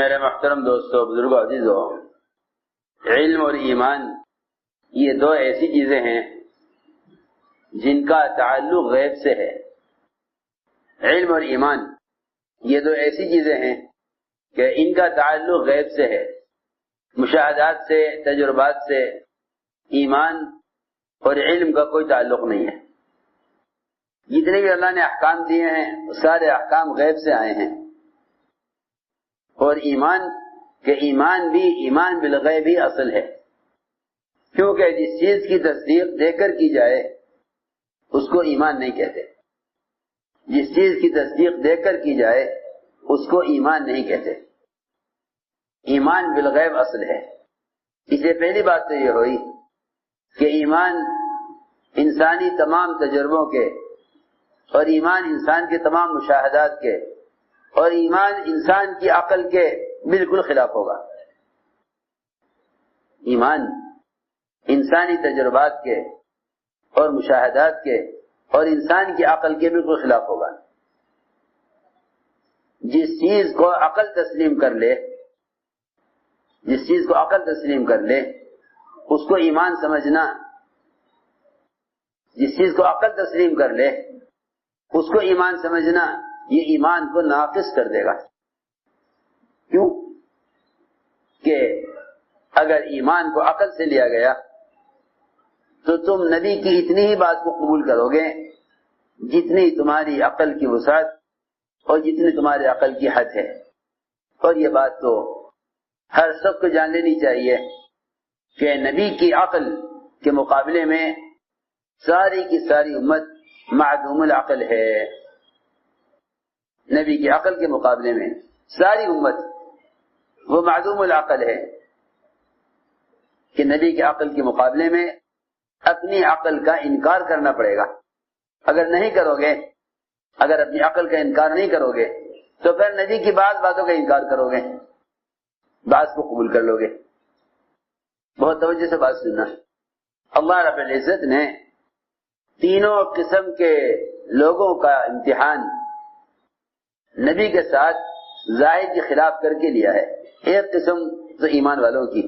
میرے محترم دوستو، بزرگوں، عزیزو، علم اور ایمان یہ دو ایسی چیزیں ہیں جن کا تعلق غیب سے ہے۔ علم اور ایمان یہ دو ایسی چیزیں ہیں کہ ان کا تعلق غیب سے ہے، مشاہدات سے، تجربات سے۔ ایمان اور علم کا کوئی تعلق نہیں ہے۔ جتنے بھی اللہ نے احکام دیے ہیں وہ سارے احکام غیب سے آئے ہیں۔ اور ایمان کہ ایمان بھی ایمان بالغیب ہی اصل ہے، کیونکہ جس چیز کی تصدیق دے کر کی جائے اس کو ایمان نہیں کہتے۔ جس چیز کی تصدیق دے کر کی جائے اس کو ایمان نہیں کہتے۔ ایمان بالغیب اصل ہے۔ اس سے پہلی بات تو یہ ہوئی کہ ایمان انسانی تمام تجربوں کے، اور ایمان انسان کے تمام مشاہدات کے، اور ایمان انسان کی عقل کے بالکل خلاف ہوگا۔ ایمان انسانی تجربات کے اور مشاہدات کے اور انسان کی عقل کے بالکل خلاف ہوگا۔ جس چیز کو عقل تسلیم کر لے، جس چیز کو عقل تسلیم کر لے اس کو ایمان سمجھنا، جس چیز کو عقل تسلیم کر لے اس کو ایمان سمجھنا، یہ ایمان کو ناقص کر دے گا۔ کیوں؟ کہ اگر ایمان کو عقل سے لیا گیا تو تم نبی کی اتنی ہی بات کو قبول کرو گے جتنی تمہاری عقل کی وسعت اور جتنی تمہاری عقل کی حد ہے۔ اور یہ بات تو ہر شخص کو جان لینی چاہیے کہ نبی کی عقل کے مقابلے میں ساری کی ساری امت معدوم العقل ہے۔ نبی کی عقل کے مقابلے میں ساری امت وہ معدوم العقل ہے کہ نبی کی عقل کے مقابلے میں اپنی عقل کا انکار کرنا پڑے گا۔ اگر نہیں کرو گے، اگر اپنی عقل کا انکار نہیں کرو گے تو پھر نبی کی باتوں کا انکار کرو گے، بات کو قبول کر لو گے۔ بہت توجہ سے بات سننا۔ اللہ رب العزت نے تینوں قسم کے لوگوں کا امتحان نبی کے ساتھ ظاہر کے خلاف کر کے لیا ہے۔ ایک قسم تو ایمان والوں کی،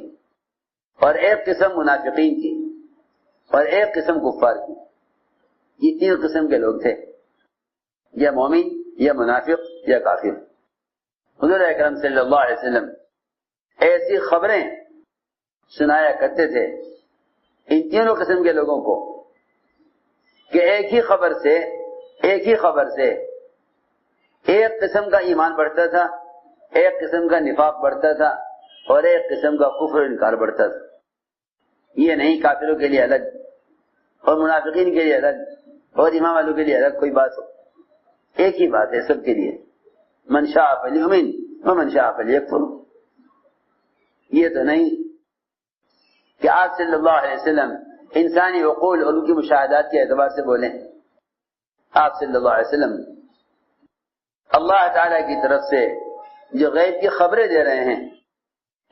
اور ایک قسم منافقین کی، اور ایک قسم کفار کی۔ یہ تین قسم کے لوگ تھے، یا مومن، یا منافق، یا کافر۔ حضور اکرم صلی اللہ علیہ وسلم ایسی خبریں سنایا کرتے تھے ان تینوں قسم کے لوگوں کو کہ ایک ہی خبر سے ایک قسم کا ایمان بڑھتا تھا، ایک قسم کا نفاق بڑھتا تھا، اور ایک قسم کا کفر انکار بڑھتا تھا۔ یہ نہیں کافروں کے لیے الگ اور منافقین کے لیے الگ اور ایمان والوں کے لیے الگ کوئی بات ہو، ایک ہی بات ہے سب کے لیے، من شاء فلیؤمن ومن شاء فلیکفر۔ یہ تو نہیں کہ آپ صلی اللہ علیہ وسلم انسانی عقول اور ان کی مشاہدات کے اعتبار سے بولیں۔ آپ صلی اللہ علیہ وسلم اللہ تعالی کی طرف سے جو غیب کی خبریں دے رہے ہیں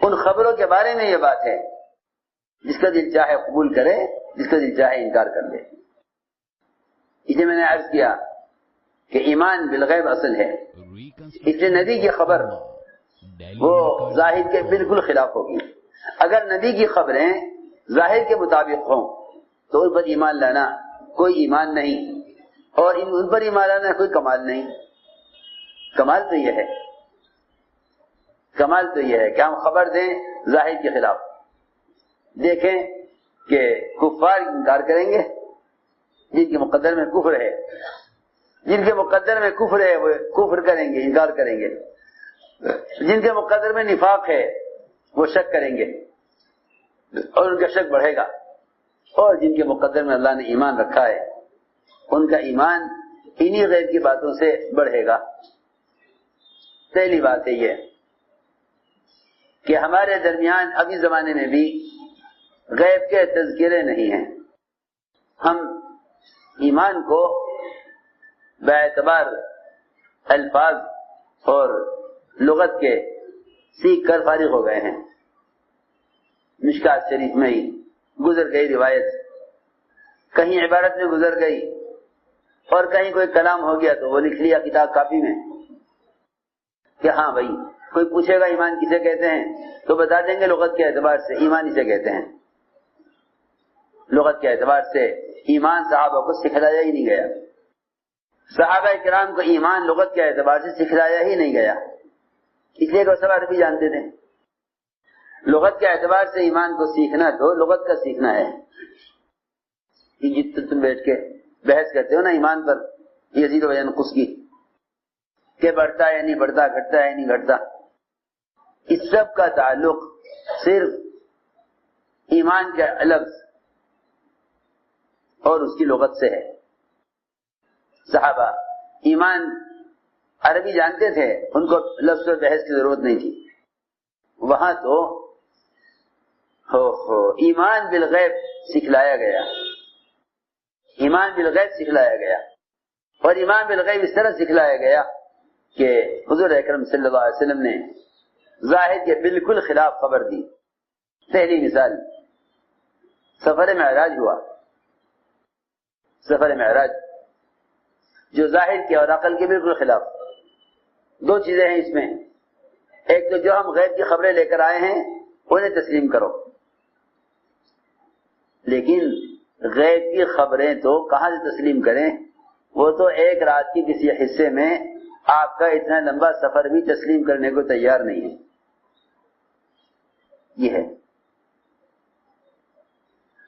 ان خبروں کے بارے میں یہ بات ہے، جس کا دل چاہے قبول کرے، جس کا دل چاہے انکار کر دے۔ اسے میں نے عرض کیا کہ ایمان بالغیب اصل ہے، اس لیے نبی کی خبر وہ ظاہر کے بالکل خلاف ہوگی۔ اگر نبی کی خبریں ظاہر کے مطابق ہوں تو ان پر ایمان لانا کوئی ایمان نہیں، اور ان پر ایمان لانا کوئی کمال نہیں۔ کمال تو یہ ہے کہ ہم خبر دیں ظاہر کے خلاف۔ دیکھیں کہ کفار انکار کریں گے، جن کے مقدر میں کفر ہے، جن کے مقدر میں کفر ہے وہ کفر کریں گے، انکار کریں گے۔ جن کے مقدر میں نفاق ہے وہ شک کریں گے اور ان کا شک بڑھے گا، اور جن کے مقدر میں اللہ نے ایمان رکھا ہے ان کا ایمان انہی غیب کی باتوں سے بڑھے گا۔ پہلی بات ہے یہ کہ ہمارے درمیان ابھی زمانے میں بھی غیب کے تذکرے نہیں ہیں۔ ہم ایمان کو باعتبار الفاظ اور لغت کے سیکھ کر فارغ ہو گئے ہیں۔ مشکات شریف میں ہی گزر گئی روایت، کہیں عبارت میں گزر گئی اور کہیں کوئی کلام ہو گیا تو وہ لکھ لیا کتاب کاپی میں کہ ہاں بھائی کوئی پوچھے گا ایمان کسے کہتے ہیں تو بتا دیں گے لغت کے اعتبار سے ایمان اسے کہتے ہیں. لغت کے اعتبار سے ایمان صحابہ کو سکھلایا ہی نہیں گیا. صحابہ کرام کو ایمان لغت کے اعتبار سے سکھلایا ہی نہیں گیا، اس لیے کہ وہ سب عربی جانتے تھے. لغت کے اعتبار سے ایمان کو سیکھنا تو لغت کا سیکھنا ہے. تم بیٹھ کے بحث کرتے ہو نا ایمان پر یزید و ینقص کی، کہ بڑھتا ہے یا نہیں بڑھتا، گھٹتا ہے یا نہیں گھٹتا، اس سب کا تعلق صرف ایمان کے لفظ اور اس کی لغت سے ہے. صحابہ ایمان عربی جانتے تھے، ان کو لفظ و بحث کی ضرورت نہیں تھی. وہاں تو ایمان بالغیب سکھلایا گیا، ایمان بالغیب سکھلایا گیا. اور ایمان بالغیب اس طرح سکھلایا گیا کہ حضور اکرم صلی اللہ علیہ وسلم نے ظاہر کے بالکل خلاف خبر دی. پہلی مثال سفر معراج ہوا. سفر معراج جو ظاہر کے اور عقل کے بالکل خلاف. دو چیزیں ہیں اس میں، ایک تو جو ہم غیب کی خبریں لے کر آئے ہیں انہیں تسلیم کرو، لیکن غیب کی خبریں تو کہاں سے تسلیم کریں؟ وہ تو ایک رات کی کسی حصے میں آپ کا اتنا لمبا سفر بھی تسلیم کرنے کو تیار نہیں ہے. یہ ہے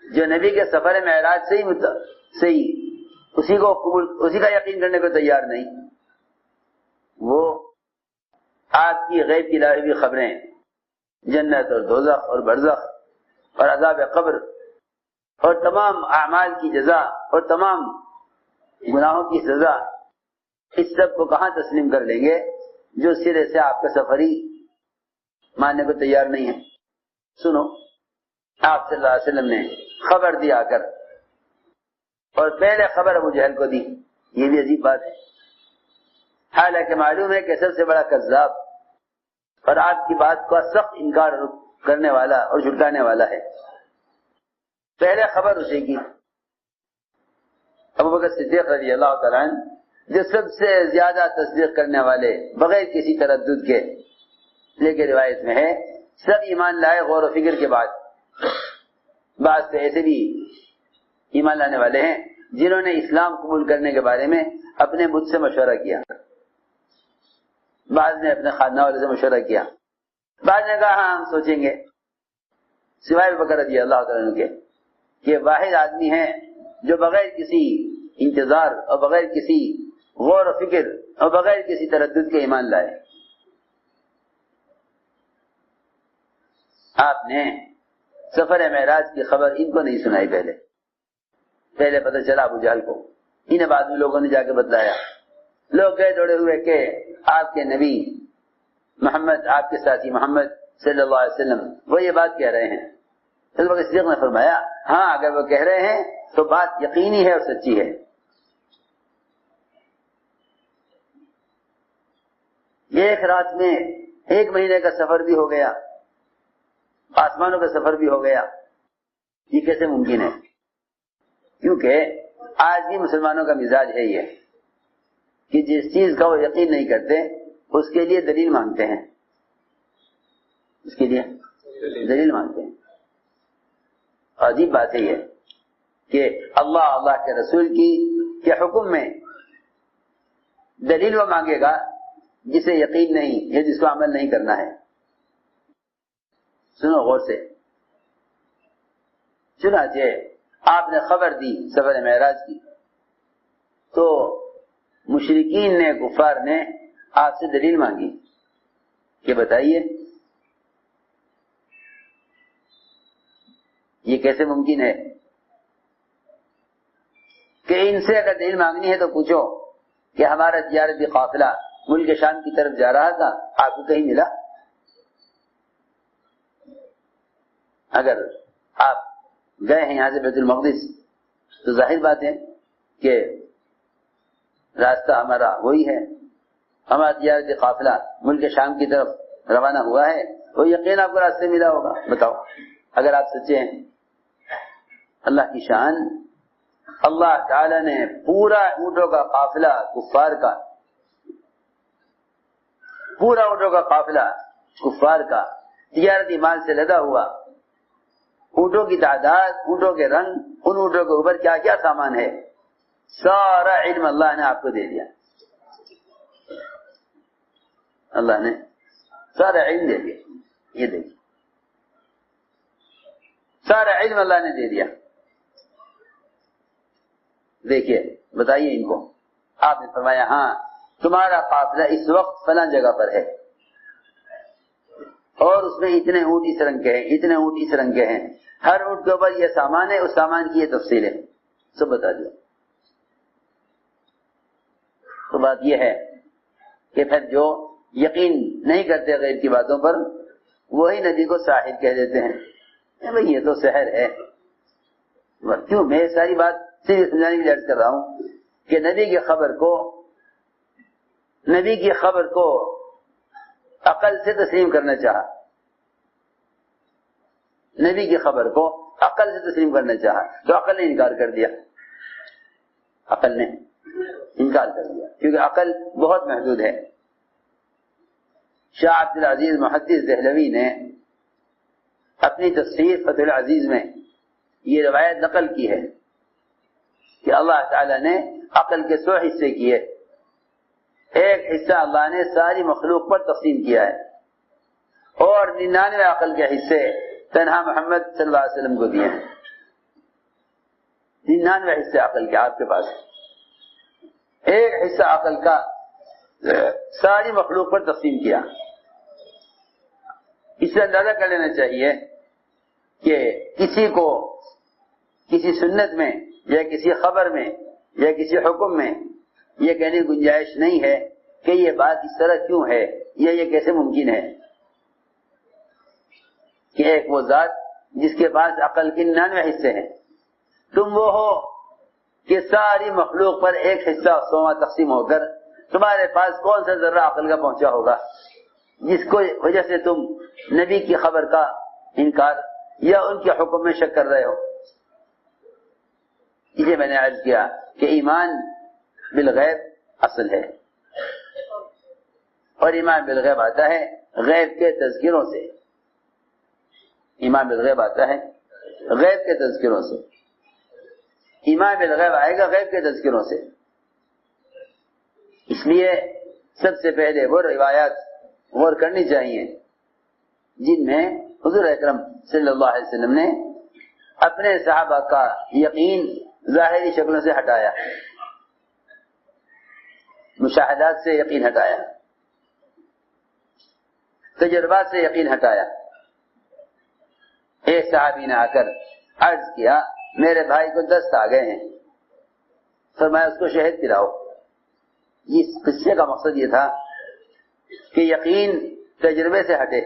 جو نبی کے سفر معراج سے ہی اسی کا یقین کرنے کو تیار نہیں، وہ آپ کی غیب کی لائی ہوئی خبریں، جنت اور دوزخ اور برزخ اور عذاب قبر اور تمام اعمال کی جزا اور تمام گناہوں کی سزا، اس سب کو کہاں تسلیم کر لیں گے جو سرے سے آپ کا سفر ہی ماننے کو تیار نہیں ہے. سنو، آپ صلی اللہ علیہ وسلم نے خبر دی آ کر، اور پہلے خبر ابو جہل کو دی. یہ بھی عجیب بات ہے، حالانکہ معلوم ہے کہ سب سے بڑا کذاب اور آپ کی بات کا سخت انکار کرنے والا اور جھٹلانے والا ہے. پہلے خبر اسے کی. ابو بکر صدیق رضی اللہ تعالیٰ عنہ جو سب سے زیادہ تصدیق کرنے والے بغیر کسی تردد کے، لیکن روایت میں ہے سب ایمان لائے غور و فکر کے بعد. بعض تو ایسے بھی ایمان لانے والے ہیں جنہوں نے اسلام قبول کرنے کے بارے میں اپنے مجھ سے مشورہ کیا، بعض نے اپنے خاندان والے سے مشورہ کیا، بعض نے کہا ہاں ہم سوچیں گے. سوائے ابو بکر رضی اللہ تعالیٰ عنہ کے، یہ واحد آدمی ہے جو بغیر کسی انتظار اور بغیر کسی غور و فکر اور بغیر کسی تردد کے ایمان لائے. آپ نے سفر معراج کی خبر ان کو نہیں سنائی. پہلے پتہ چلا ابو جہل کو، انہیں بعد میں لوگوں نے جا کے بتلایا. لوگ گئے دوڑے ہوئے کہ آپ کے نبی محمد، آپ کے ساتھی محمد صلی اللہ علیہ وسلم وہ یہ بات کہہ رہے ہیں. اس وقت صدیق نے فرمایا ہاں اگر وہ کہہ رہے ہیں تو بات یقینی ہے اور سچی ہے. ایک رات میں 1 مہینے کا سفر بھی ہو گیا، آسمانوں کا سفر بھی ہو گیا. یہ کیسے ممکن ہے؟ کیونکہ آج بھی مسلمانوں کا مزاج ہے یہ کہ جس چیز کا وہ یقین نہیں کرتے اس کے لیے دلیل مانگتے ہیں، اس کے لیے دلیل مانگتے ہیں. عجیب بات ہے یہ کہ اللہ کے رسول کے حکم میں دلیل وہ مانگے گا جسے یقین نہیں یا جس کو عمل نہیں کرنا ہے. سنو غور سے. چنانچہ آپ نے خبر دی سفر معراج کی تو مشرکین نے، کفار نے آپ سے دلیل مانگی کہ بتائیے یہ کیسے ممکن ہے کہ ان سے اگر دلیل مانگنی ہے تو پوچھو کہ ہمارا تجارتی قافلہ ملک شام کی طرف جا رہا تھا، آپ کو کہیں ملا؟ اگر آپ گئے ہیں یہاں سے بیت المقدس تو ظاہر بات ہے کہ راستہ ہمارا وہی ہے، ہمارا تجارتی قافلہ ملک شام کی طرف روانہ ہوا ہے، وہ یقین آپ کو راستے ملا ہوگا. بتاؤ اگر آپ سچے ہیں. اللہ کی شان، اللہ تعالی نے پورا اونٹوں کا قافلہ کفار کا پورا اونٹوں کا قافلہ کفار کا تجارتی مال سے لدا ہوا، اونٹوں کی تعداد، اونٹوں کے رنگ، ان اونٹوں کے اوپر کیا کیا سامان ہے، سارا علم اللہ نے آپ کو دے دیا. اللہ نے سارا علم دے دیا. یہ دیکھیے سارا علم اللہ نے دے دیا. دیکھیے بتائیے ان کو. آپ نے فرمایا ہاں تمہارا قافلہ اس وقت فلاں جگہ پر ہے اور اس میں اتنے اونٹ اس رنگ کے ہیں، اتنے اونٹ اس رنگ کے ہیں، ہر اونٹ کے اوپر یہ سامان ہے، اس سامان کی یہ تفصیل ہے، سب بتا دیا. تو بات یہ ہے کہ پھر جو یقین نہیں کرتے غیب کی باتوں پر وہی ندی کو ساحر کہہ دیتے ہیں. بھئی یہ تو سحر ہے. کیوں میں ساری بات صرف سمجھانے کے لیے عرض کر رہا ہوں کہ نبی کی خبر کو عقل سے تسلیم کرنا چاہا، نبی کی خبر کو عقل سے تسلیم کرنا چاہا تو عقل نے انکار کر دیا. عقل نے انکار کر دیا کیونکہ عقل بہت محدود ہے. شاہ عبد العزیز محدث دہلوی نے اپنی تفسیر فتح العزیز میں یہ روایت نقل کی ہے کہ اللہ تعالی نے عقل کے 100 حصے کیے، ایک حصہ اللہ نے ساری مخلوق پر تقسیم کیا ہے اور 99 عقل کے حصے تنہا محمد صلی اللہ علیہ وسلم کو دیے ہیں. 99 حصے عقل کے آپ کے پاس، ایک حصہ عقل کا ساری مخلوق پر تقسیم کیا. اس سے اندازہ کر لینا چاہیے کہ کسی کو کسی سنت میں یا کسی خبر میں یا کسی حکم میں یہ کہنے کی گنجائش نہیں ہے کہ یہ بات اس طرح کیوں ہے یا یہ کیسے ممکن ہے کہ ایک وہ ذات جس کے پاس عقل کے 99 حصے ہیں، تم وہ ہو کہ ساری مخلوق پر ایک حصہ 100واں تقسیم ہو کر تمہارے پاس کون سا ذرہ عقل کا پہنچا ہوگا جس کو وجہ سے تم نبی کی خبر کا انکار یا ان کے حکم میں شک کر رہے ہو. اسے میں نے عرض کیا کہ ایمان بالغیب اصل ہے اور ایمان بالغیب آتا ہے غیب کے تذکروں سے. ایمان بالغیب آتا ہے غیب کے تذکروں سے. ایمان بالغیب آئے گا غیب کے تذکروں سے. اس لیے سب سے پہلے وہ روایات غور کرنی چاہیے جن میں حضور اکرم صلی اللہ علیہ وسلم نے اپنے صحابہ کا یقین ظاہری شکلوں سے ہٹایا، مشاہدات سے یقین ہٹایا، تجربات سے یقین ہٹایا. ایک صحابی نے آ کر عرض کیا میرے بھائی کو دست آ گئے ہیں، فرمایا اس کو شہد پلاؤ. اس قصے کا مقصد یہ تھا کہ یقین تجربے سے ہٹے،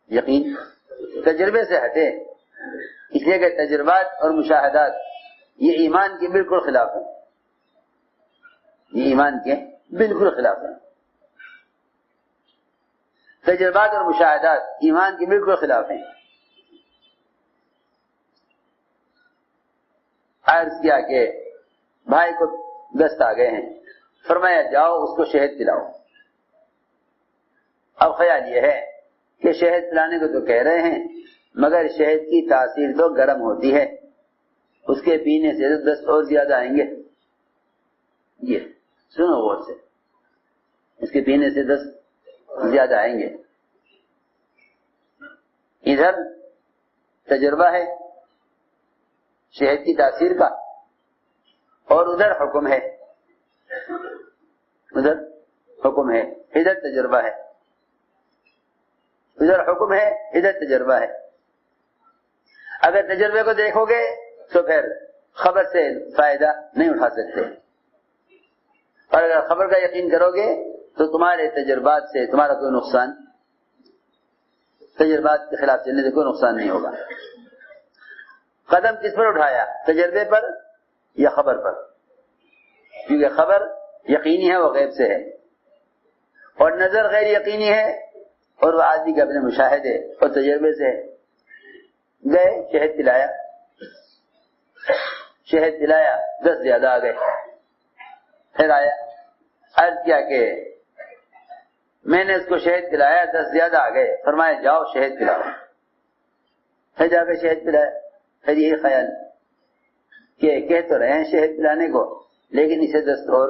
یقین تجربے سے ہٹے، اس لیے کہ تجربات اور مشاہدات یہ ایمان کے بالکل خلاف ہیں، یہ ایمان کے بالکل خلاف ہیں. تجربات اور مشاہدات ایمان کے بالکل خلاف ہیں. عرض کیا کہ بھائی کو دست آ گئے ہیں، فرمایا جاؤ اس کو شہد پلاؤ. اب خیال یہ ہے کہ شہد پلانے کو تو کہہ رہے ہیں مگر شہد کی تاثیر تو گرم ہوتی ہے، اس کے پینے سے تو دست اور زیادہ آئیں گے. یہ سنو غور سے، اس کے پینے سے دست زیادہ آئیں گے. ادھر تجربہ ہے شہد کی تاثیر کا اور ادھر حکم ہے، ادھر حکم ہے ادھر تجربہ ہے، ادھر حکم ہے ادھر تجربہ ہے. اگر تجربے کو دیکھو گے تو پھر خبر سے فائدہ نہیں اٹھا سکتے، اور اگر خبر کا یقین کرو گے تو تمہارے تجربات سے تمہارا کوئی نقصان، تجربات کے خلاف چلنے سے کوئی نقصان نہیں ہوگا. قدم کس پر اٹھایا، تجربے پر یا خبر پر؟ کیونکہ خبر یقینی ہے وہ غیب سے ہے اور نظر غیر یقینی ہے اور وہ آدمی کے اپنے مشاہدے اور تجربے سے ہے. گئے شہد پلایا، شہد پلایا، دست زیادہ آ گئے. پھر آیا عرض کیا کہ میں نے اس کو شہد پلایا، 10 زیادہ آ گئے، فرمایا جاؤ شہد پلاؤ، پھر جا کے شہد پلایا۔ پھر یہی خیال کہ کہہ تو رہے ہیں شہد پلانے کو، لیکن اسے 10 اور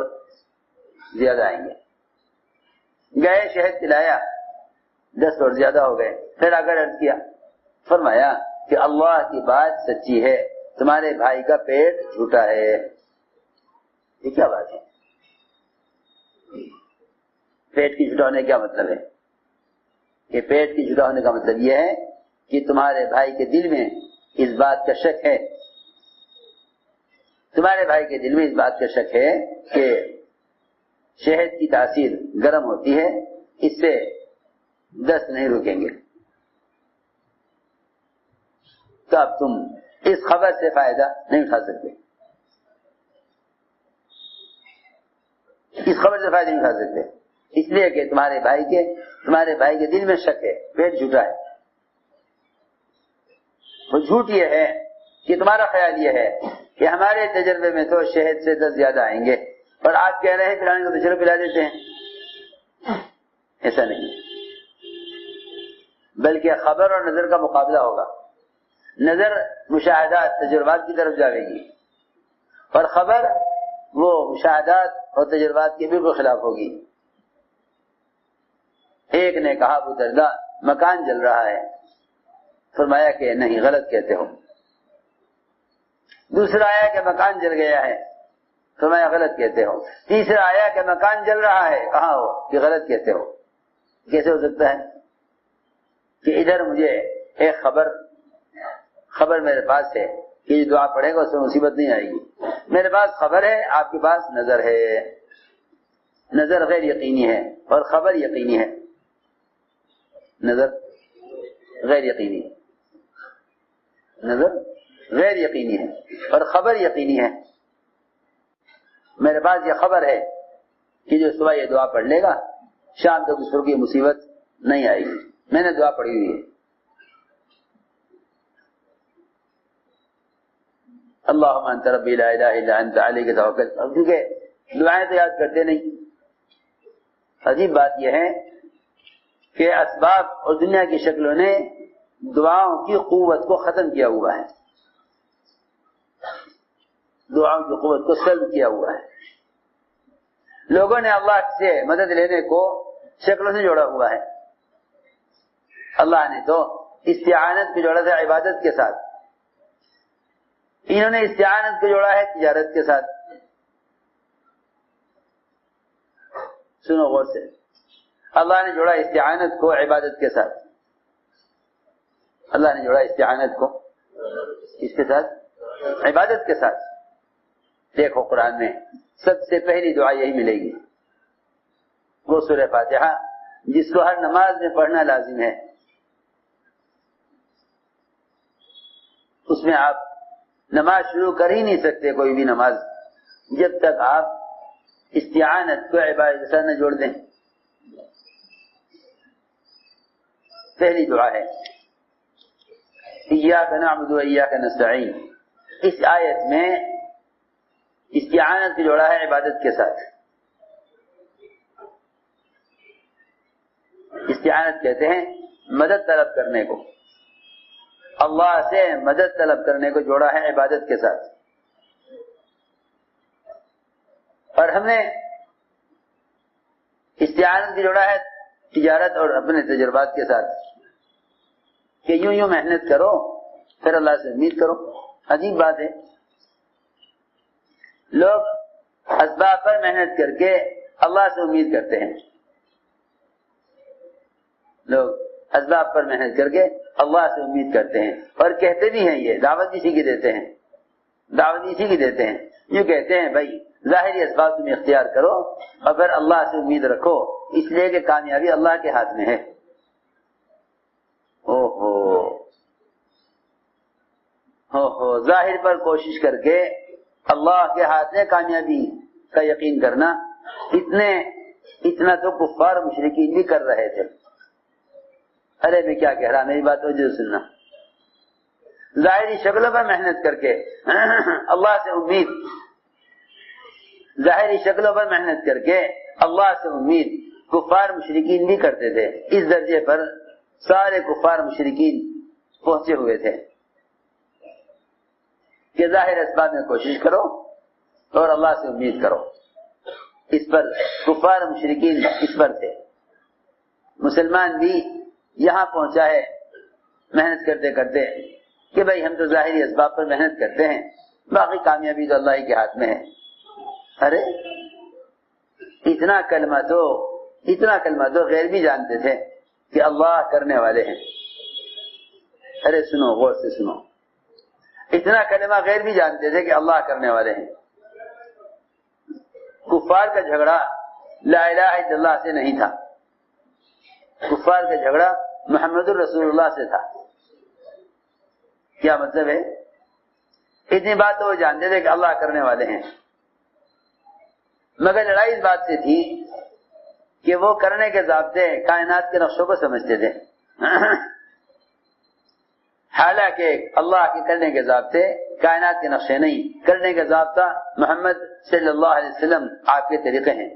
زیادہ آئیں گے۔ گئے شہد پلایا، 10 اور زیادہ ہو گئے۔ پھر اگر عرض کیا، فرمایا کہ اللہ کی بات سچی ہے، تمہارے بھائی کا پیٹ جھوٹا ہے۔ یہ کیا بات ہے؟ پیٹ کی جھوٹا ہونے کا کیا مطلب ہے؟ کہ پیٹ کی جھوٹا ہونے کا مطلب یہ ہے کہ تمہارے بھائی کے دل میں اس بات کا شک ہے، تمہارے بھائی کے دل میں اس بات کا شک ہے کہ شہد کی تاثیر گرم ہوتی ہے، اس سے دست نہیں رکیں گے۔ تو اب تم اس خبر سے فائدہ نہیں اٹھا سکتے، اس خبر سے فائدہ نہیں اٹھا سکتے، اس لیے کہ تمہارے بھائی کے دل میں شک ہے، پیٹ جھوٹا ہے۔ وہ جھوٹ یہ ہے کہ تمہارا خیال یہ ہے کہ ہمارے تجربے میں تو شہد سے 10 زیادہ آئیں گے، اور آپ کہہ رہے ہیں پلانے کو تو چلو پلا دیتے ہیں۔ ایسا نہیں، بلکہ خبر اور نظر کا مقابلہ ہوگا۔ نظر مشاہدات تجربات کی طرف جائے گی، اور خبر وہ مشاہدات اور تجربات کے بالکل خلاف ہوگی۔ ایک نے کہا ابو درداء مکان جل رہا ہے، فرمایا کہ نہیں، غلط کہتے ہو۔ دوسرا آیا کہ مکان جل گیا ہے، فرمایا غلط کہتے ہو۔ تیسرا آیا کہ مکان جل رہا ہے، کہاں ہو کہ غلط کہتے ہو۔ کیسے ہو سکتا ہے کہ ادھر مجھے ایک خبر میرے پاس ہے کہ یہ دعا پڑھے گا اس میں مصیبت نہیں آئے گی، میرے پاس خبر ہے، آپ کے پاس نظر ہے۔ نظر غیر یقینی ہے اور خبر یقینی ہے۔ نظر غیر یقینی ہے، نظر غیر یقینی ہے اور خبر یقینی ہے۔ میرے پاس یہ خبر ہے کہ جو صبح یہ دعا پڑھ لے گا شام تک اس پر کوئی مصیبت نہیں آئے گی، میں نے دعا پڑھی ہوئی ہے۔ اللہم انت ربی لا الہ الا انت علیک توکلت۔ اب کیونکہ دعائیں تو یاد کرتے نہیں۔ عجیب بات یہ ہے کہ اسباب اور دنیا کی شکلوں نے دعاؤں کی قوت کو ختم کیا ہوا ہے، دعاؤں کی قوت کو سلب کیا ہوا ہے۔ لوگوں نے اللہ سے مدد لینے کو شکلوں سے جوڑا ہوا ہے۔ اللہ نے تو استعانت کو جوڑا تھا عبادت کے ساتھ، انہوں نے استعانت کو جوڑا ہے تجارت کے ساتھ۔ سنو غور سے، اللہ نے جوڑا استعانت کو عبادت کے ساتھ، اللہ نے جوڑا استعانت کو اس کے ساتھ، عبادت کے ساتھ۔ دیکھو قرآن میں سب سے پہلی دعا یہی ملے گی، وہ سورہ فاتحہ جس کو ہر نماز میں پڑھنا لازم ہے۔ اس میں آپ نماز شروع کر ہی نہیں سکتے، کوئی بھی نماز، جب تک آپ استعانت کو عبادت کے ساتھ نہ جوڑ دیں۔ پہلی دعا ہے ایاک نعبد و ایاک نستعین۔ اس آیت میں استعانت کو جوڑا ہے عبادت کے ساتھ۔ استعانت کہتے ہیں مدد طلب کرنے کو، اللہ سے مدد طلب کرنے کو جوڑا ہے عبادت کے ساتھ۔ اور ہم نے استعانت کو جوڑا ہے تجارت اور اپنے تجربات کے ساتھ، کہ یوں محنت کرو پھر اللہ سے امید کرو۔ عجیب بات ہے، لوگ اسباب پر محنت کر کے اللہ سے امید کرتے ہیں، لوگ اسباب پر محنت کر کے اللہ سے امید کرتے ہیں، اور کہتے بھی ہیں، یہ دعوت اسی کی دیتے ہیں، دعوت اسی کی دیتے ہیں، یوں کہتے ہیں بھائی ظاہری اسباب تم اختیار کرو اور پھر اللہ سے امید رکھو، اس لیے کہ کامیابی اللہ کے ہاتھ میں ہے۔ ظاہر پر کوشش کر کے اللہ کے ہاتھ میں کامیابی کا یقین کرنا، اتنا تو کفار مشرکین بھی کر رہے تھے۔ ارے میں کیا کہہ رہا، میری بات وجہ سننا۔ ظاہری شکلوں پر محنت کر کے اللہ سے امید، ظاہری شکلوں پر محنت کر کے اللہ سے امید، کفار مشرکین بھی کرتے تھے، اس درجے پر سارے کفار مشرکین پہنچے ہوئے تھے کہ ظاہر اسباب میں کوشش کرو اور اللہ سے امید کرو. اس پر کفار مشرکین اس پر تھے. مسلمان بھی یہاں پہنچا ہے محنت کرتے کرتے کہ بھائی ہم تو ظاہری اسباب پر محنت کرتے ہیں، باقی کامیابی تو اللہ ہی کے ہاتھ میں ہے. ارے اتنا کلمہ تو غیر بھی جانتے تھے کہ اللہ کرنے والے ہیں. ارے سنو، غور سے سنو، اتنا کلمہ غیر بھی جانتے تھے کہ اللہ کرنے والے ہیں. کفار کا جھگڑا لا الہ الا اللہ سے نہیں تھا، کفار کا جھگڑا محمد الرسول اللہ سے تھا. کیا مطلب ہے؟ اتنی بات تو وہ جانتے تھے کہ اللہ کرنے والے ہیں، مگر لڑائی اس بات سے تھی کہ وہ کرنے کے ضابطے کائنات کے نقشوں کو سمجھتے تھے، حالانکہ اللہ کے کرنے کے ضابطے کائنات کے نقشے نہیں، کرنے کا ضابطہ محمد صلی اللہ علیہ وسلم آپ کے طریقے ہیں.